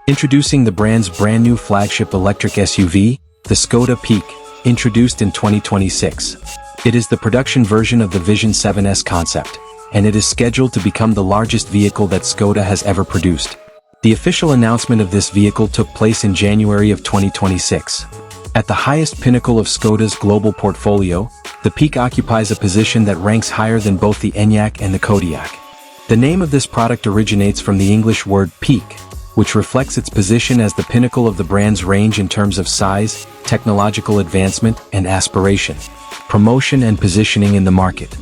Introducing the brand's brand new flagship electric SUV, the Skoda Peaq, introduced in 2026. It is the production version of the Vision 7S concept, and it is scheduled to become the largest vehicle that Skoda has ever produced. The official announcement of this vehicle took place in January of 2026. At the highest pinnacle of Skoda's global portfolio, the Peaq occupies a position that ranks higher than both the Enyaq and the Kodiaq. The name of this product originates from the English word peak, which reflects its position as the pinnacle of the brand's range in terms of size, technological advancement, and aspiration, promotion and positioning in the market.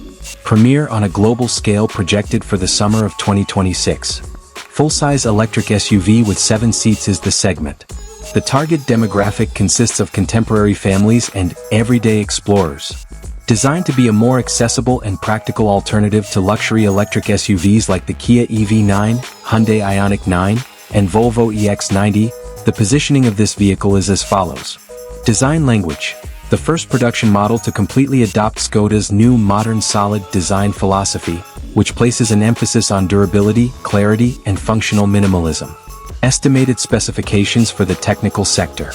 Premiere on a global scale projected for the summer of 2026. Full-size electric SUV with 7 seats is the segment. The target demographic consists of contemporary families and everyday explorers. Designed to be a more accessible and practical alternative to luxury electric SUVs like the Kia EV9, Hyundai Ioniq 9, and Volvo EX90, the positioning of this vehicle is as follows. Design language. The first production model to completely adopt Skoda's new modern solid design philosophy, which places an emphasis on durability, clarity, and functional minimalism. Estimated specifications for the technical sector.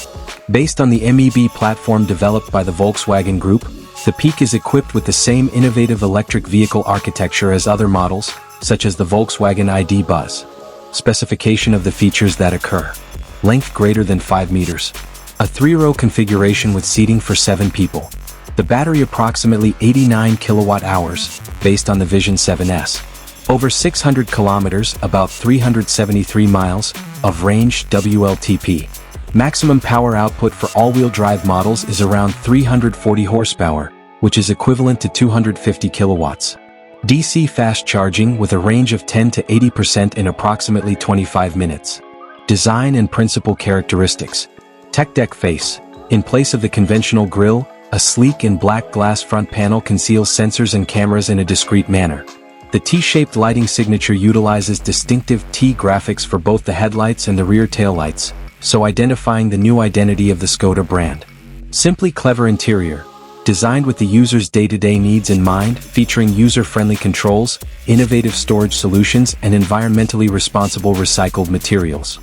Based on the MEB platform developed by the Volkswagen Group, the Peaq is equipped with the same innovative electric vehicle architecture as other models, such as the Volkswagen ID Buzz. Specification of the features that occur. Length greater than 5 meters. A 3-row configuration with seating for 7 people. The battery approximately 89 kilowatt-hours, based on the Vision 7S. Over 600 kilometers, about 373 miles, of range WLTP. Maximum power output for all-wheel drive models is around 340 horsepower, which is equivalent to 250 kilowatts. DC fast charging with a range of 10 to 80% in approximately 25 minutes. Design and principal characteristics. Tech deck face. In place of the conventional grille, a sleek and black glass front panel conceals sensors and cameras in a discreet manner. The T-shaped lighting signature utilizes distinctive T graphics for both the headlights and the rear taillights, so identifying the new identity of the Skoda brand. Simply clever interior. Designed with the user's day-to-day needs in mind, featuring user-friendly controls, innovative storage solutions, and environmentally responsible recycled materials.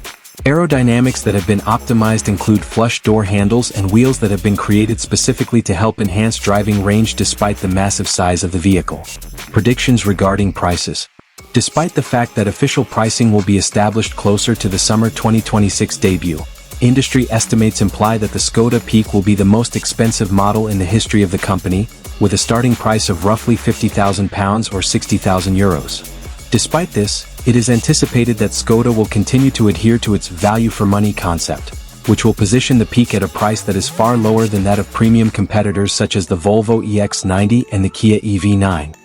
Aerodynamics that have been optimized include flush door handles and wheels that have been created specifically to help enhance driving range despite the massive size of the vehicle. Predictions regarding prices. Despite the fact that official pricing will be established closer to the summer 2026 debut, industry estimates imply that the Skoda Peaq will be the most expensive model in the history of the company, with a starting price of roughly £50,000 or 60,000 euros. Despite this, it is anticipated that Skoda will continue to adhere to its value-for-money concept, which will position the Peaq at a price that is far lower than that of premium competitors such as the Volvo EX90 and the Kia EV9.